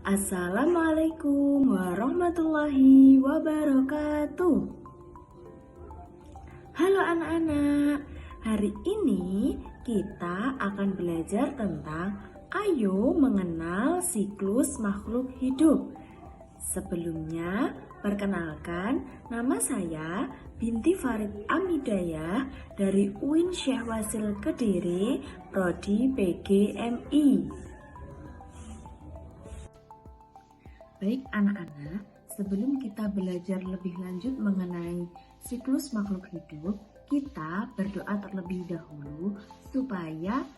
Assalamualaikum warahmatullahi wabarakatuh. Halo anak-anak, hari ini kita akan belajar tentang ayo mengenal siklus makhluk hidup. Sebelumnya, perkenalkan, nama saya Binti Farid Amidayah dari UIN Syekh Wasil Kediri, Prodi PGMI. Baik anak-anak, sebelum kita belajar lebih lanjut mengenai siklus makhluk hidup, kita berdoa terlebih dahulu supaya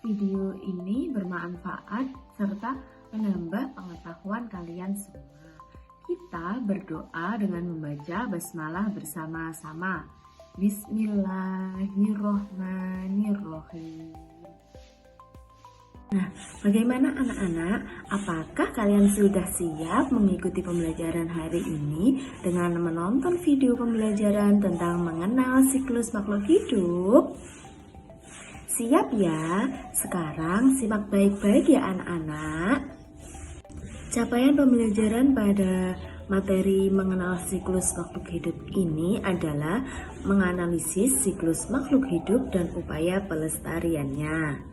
video ini bermanfaat serta menambah pengetahuan kalian semua. Kita berdoa dengan membaca basmalah bersama-sama. Bismillahirrohmanirrohim. Nah, bagaimana anak-anak? Apakah kalian sudah siap mengikuti pembelajaran hari ini dengan menonton video pembelajaran tentang mengenal siklus makhluk hidup? Siap ya? Sekarang simak baik-baik ya anak-anak. Capaian pembelajaran pada materi mengenal siklus makhluk hidup ini adalah menganalisis siklus makhluk hidup dan upaya pelestariannya.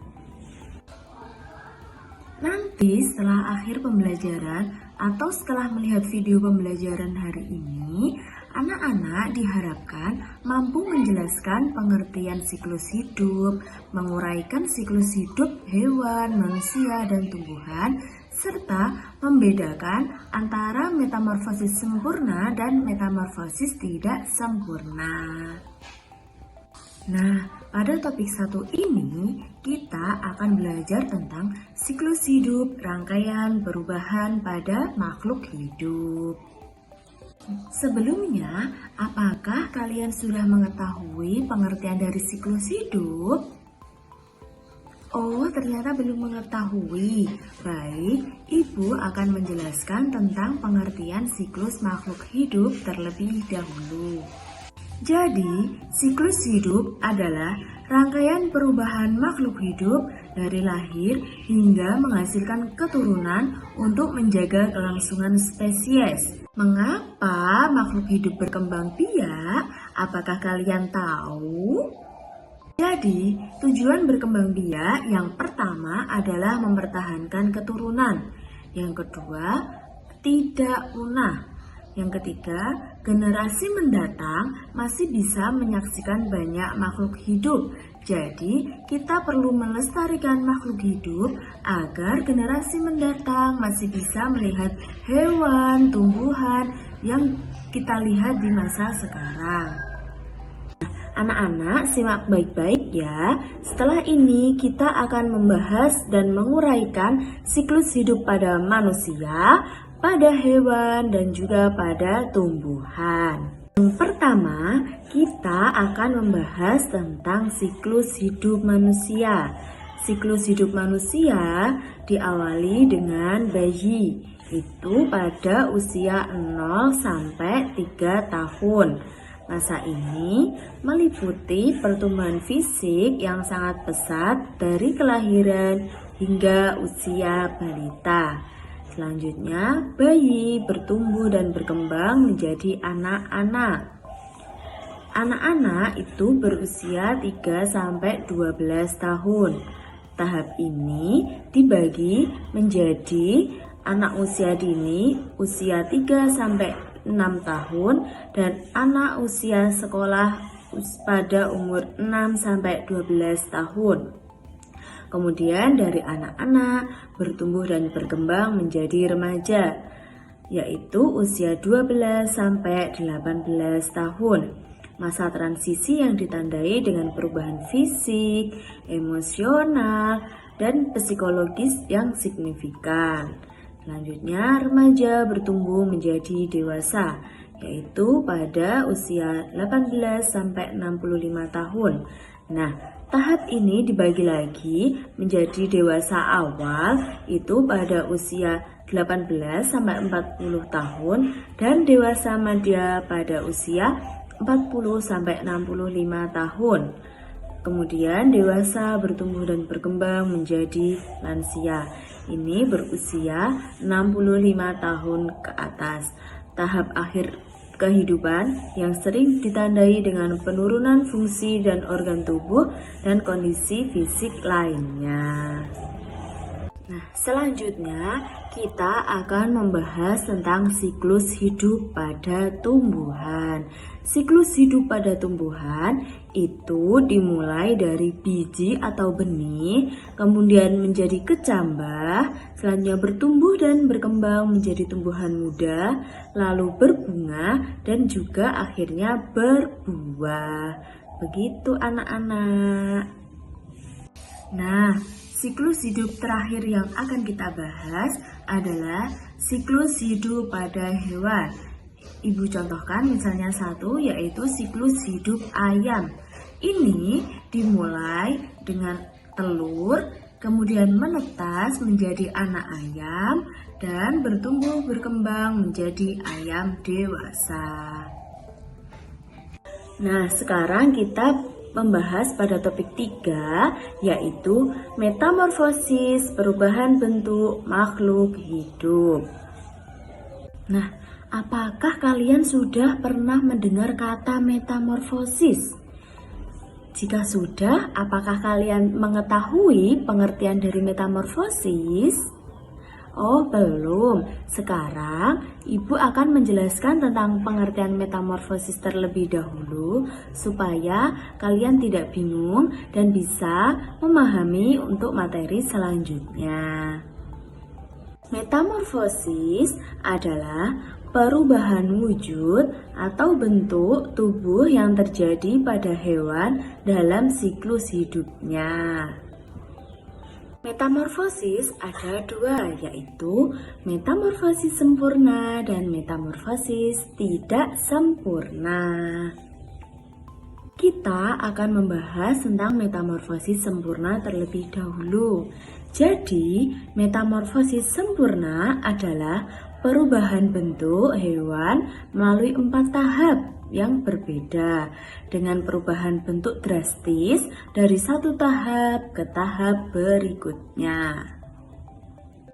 Nanti setelah akhir pembelajaran atau setelah melihat video pembelajaran hari ini, anak-anak diharapkan mampu menjelaskan pengertian siklus hidup, menguraikan siklus hidup hewan, manusia, dan tumbuhan, serta membedakan antara metamorfosis sempurna dan metamorfosis tidak sempurna. Nah, pada topik 1 ini kita akan belajar tentang siklus hidup, rangkaian perubahan pada makhluk hidup. Sebelumnya, apakah kalian sudah mengetahui pengertian dari siklus hidup? Oh, ternyata belum mengetahui. Baik, Ibu akan menjelaskan tentang pengertian siklus makhluk hidup terlebih dahulu. Jadi, siklus hidup adalah rangkaian perubahan makhluk hidup dari lahir hingga menghasilkan keturunan untuk menjaga kelangsungan spesies. Mengapa makhluk hidup berkembang biak? Apakah kalian tahu? Jadi, tujuan berkembang biak yang pertama adalah mempertahankan keturunan. Yang kedua, tidak punah. Yang ketiga, generasi mendatang masih bisa menyaksikan banyak makhluk hidup. Jadi, kita perlu melestarikan makhluk hidup agar generasi mendatang masih bisa melihat hewan, tumbuhan yang kita lihat di masa sekarang. Anak-anak, simak baik-baik ya. Setelah ini kita akan membahas dan menguraikan siklus hidup pada manusia, pada hewan, dan juga pada tumbuhan. Yang pertama, kita akan membahas tentang siklus hidup manusia. Siklus hidup manusia diawali dengan bayi, itu pada usia 0 sampai 3 tahun. Masa ini meliputi pertumbuhan fisik yang sangat pesat dari kelahiran hingga usia balita. Selanjutnya, bayi bertumbuh dan berkembang menjadi anak-anak. Anak-anak itu berusia 3 sampai 12 tahun. Tahap ini dibagi menjadi anak usia dini, usia 3 sampai 6 tahun, dan anak usia sekolah pada umur 6 sampai 12 tahun. Kemudian dari anak-anak bertumbuh dan berkembang menjadi remaja, yaitu usia 12 sampai 18 tahun. Masa transisi yang ditandai dengan perubahan fisik, emosional, dan psikologis yang signifikan. Selanjutnya remaja bertumbuh menjadi dewasa, yaitu pada usia 18 sampai 65 tahun. Nah, tahap ini dibagi lagi menjadi dewasa awal, itu pada usia 18 sampai 40 tahun, dan dewasa madya pada usia 40 sampai 65 tahun. Kemudian dewasa, bertumbuh dan berkembang menjadi lansia. Ini berusia 65 tahun ke atas. Tahap akhir kehidupan yang sering ditandai dengan penurunan fungsi dan organ tubuh dan kondisi fisik lainnya. Nah, selanjutnya kita akan membahas tentang siklus hidup pada tumbuhan. Siklus hidup pada tumbuhan itu dimulai dari biji atau benih, kemudian menjadi kecambah, selanjutnya bertumbuh dan berkembang menjadi tumbuhan muda, lalu berbunga dan juga akhirnya berbuah. Begitu anak-anak. Nah, siklus hidup terakhir yang akan kita bahas adalah siklus hidup pada hewan. Ibu contohkan misalnya satu, yaitu siklus hidup ayam. Ini dimulai dengan telur, kemudian menetas menjadi anak ayam, dan bertumbuh berkembang menjadi ayam dewasa. Nah, sekarang kita membahas pada topik 3, yaitu metamorfosis, perubahan bentuk makhluk hidup. Nah, apakah kalian sudah pernah mendengar kata metamorfosis? Jika sudah, apakah kalian mengetahui pengertian dari metamorfosis? Oh, belum. Sekarang, Ibu akan menjelaskan tentang pengertian metamorfosis terlebih dahulu supaya kalian tidak bingung dan bisa memahami untuk materi selanjutnya. Metamorfosis adalah perubahan wujud atau bentuk tubuh yang terjadi pada hewan dalam siklus hidupnya. Metamorfosis ada dua, yaitu metamorfosis sempurna dan metamorfosis tidak sempurna. Kita akan membahas tentang metamorfosis sempurna terlebih dahulu. Jadi, metamorfosis sempurna adalah perubahan bentuk hewan melalui 4 tahap yang berbeda, dengan perubahan bentuk drastis dari satu tahap ke tahap berikutnya.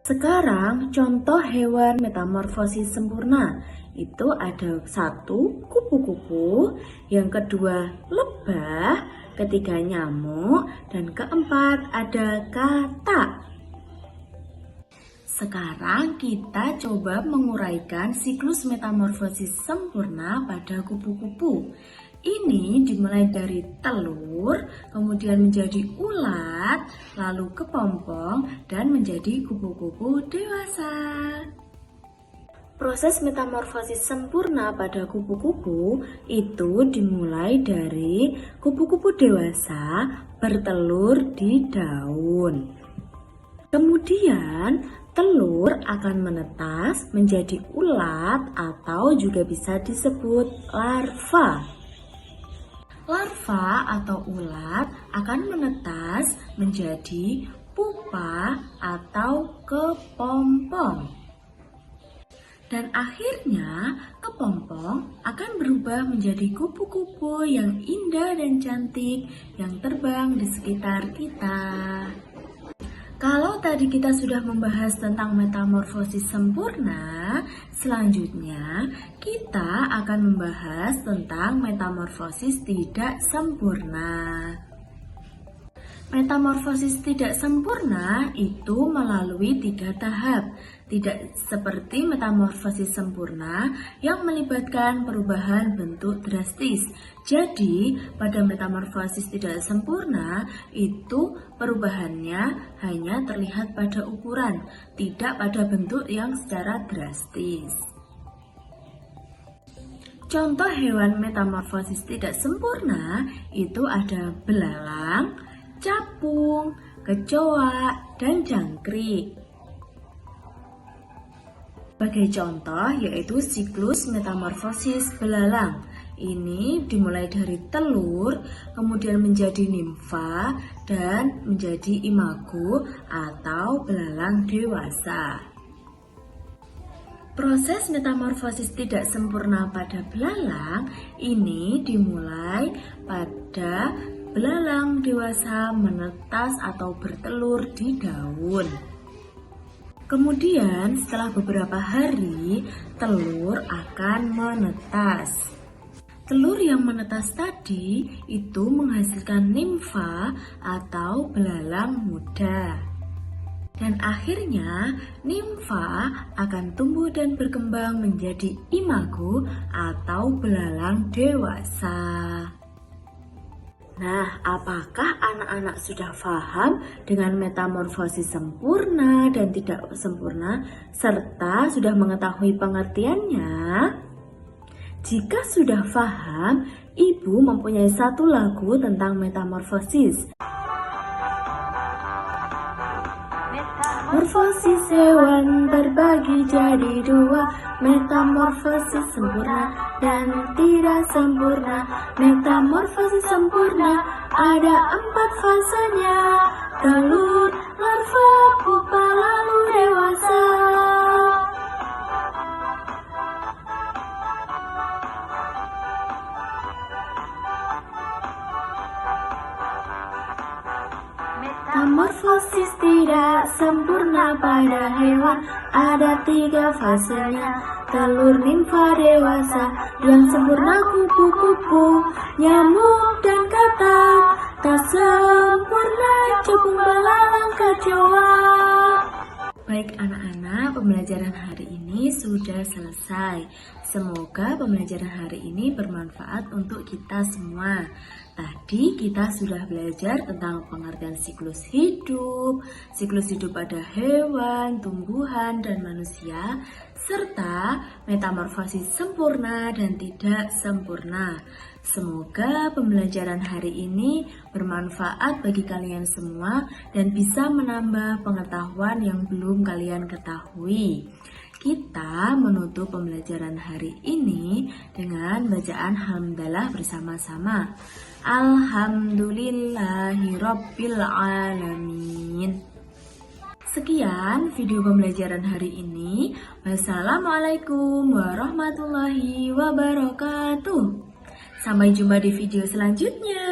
Sekarang contoh hewan metamorfosis sempurna itu ada 1, kupu-kupu, yang kedua lebah, ketiga nyamuk, dan keempat ada katak. Sekarang kita coba menguraikan siklus metamorfosis sempurna pada kupu-kupu. Ini dimulai dari telur, kemudian menjadi ulat, lalu kepompong, dan menjadi kupu-kupu dewasa. Proses metamorfosis sempurna pada kupu-kupu itu dimulai dari kupu-kupu dewasa bertelur di daun. Kemudian telur akan menetas menjadi ulat atau juga bisa disebut larva. Larva atau ulat akan menetas menjadi pupa atau kepompong. Dan akhirnya kepompong akan berubah menjadi kupu-kupu yang indah dan cantik yang terbang di sekitar kita. Kalau tadi kita sudah membahas tentang metamorfosis sempurna, selanjutnya kita akan membahas tentang metamorfosis tidak sempurna. Metamorfosis tidak sempurna itu melalui 3 tahap, tidak seperti metamorfosis sempurna yang melibatkan perubahan bentuk drastis. Jadi, pada metamorfosis tidak sempurna itu perubahannya hanya terlihat pada ukuran, tidak pada bentuk yang secara drastis. Contoh hewan metamorfosis tidak sempurna itu ada belalang, capung, kecoa, dan jangkrik. Sebagai contoh yaitu siklus metamorfosis belalang. Ini dimulai dari telur, kemudian menjadi nimfa, dan menjadi imago atau belalang dewasa. Proses metamorfosis tidak sempurna pada belalang ini dimulai pada belalang dewasa menetas atau bertelur di daun. Kemudian setelah beberapa hari, telur akan menetas. Telur yang menetas tadi itu menghasilkan nimfa atau belalang muda. Dan akhirnya nimfa akan tumbuh dan berkembang menjadi imago atau belalang dewasa. Nah, apakah anak-anak sudah paham dengan metamorfosis sempurna dan tidak sempurna serta sudah mengetahui pengertiannya? Jika sudah paham, Ibu mempunyai satu lagu tentang metamorfosis. Metamorfosis hewan berbagi jadi dua, metamorfosis sempurna dan tidak sempurna. Metamorfosis sempurna ada 4 fasenya: telur, larva, pupa, lalu dewasa. Metamorfosis tidak sempurna pada hewan, ada 3 fasenya: telur, nimfa, dewasa. Yang sempurna kupu-kupu, nyamuk, dan katak. Tak sempurna capung, belalang, kecoa. Baik anak-anak, pembelajaran hari ini sudah selesai. Semoga pembelajaran hari ini bermanfaat untuk kita semua. Tadi kita sudah belajar tentang pengertian siklus hidup pada hewan, tumbuhan, dan manusia, serta metamorfosis sempurna dan tidak sempurna. Semoga pembelajaran hari ini bermanfaat bagi kalian semua dan bisa menambah pengetahuan yang belum kalian ketahui. Kita menutup pembelajaran hari ini dengan bacaan hamdalah bersama-sama. Alhamdulillahirabbil alamin. Sekian video pembelajaran hari ini. Wassalamualaikum warahmatullahi wabarakatuh. Sampai jumpa di video selanjutnya.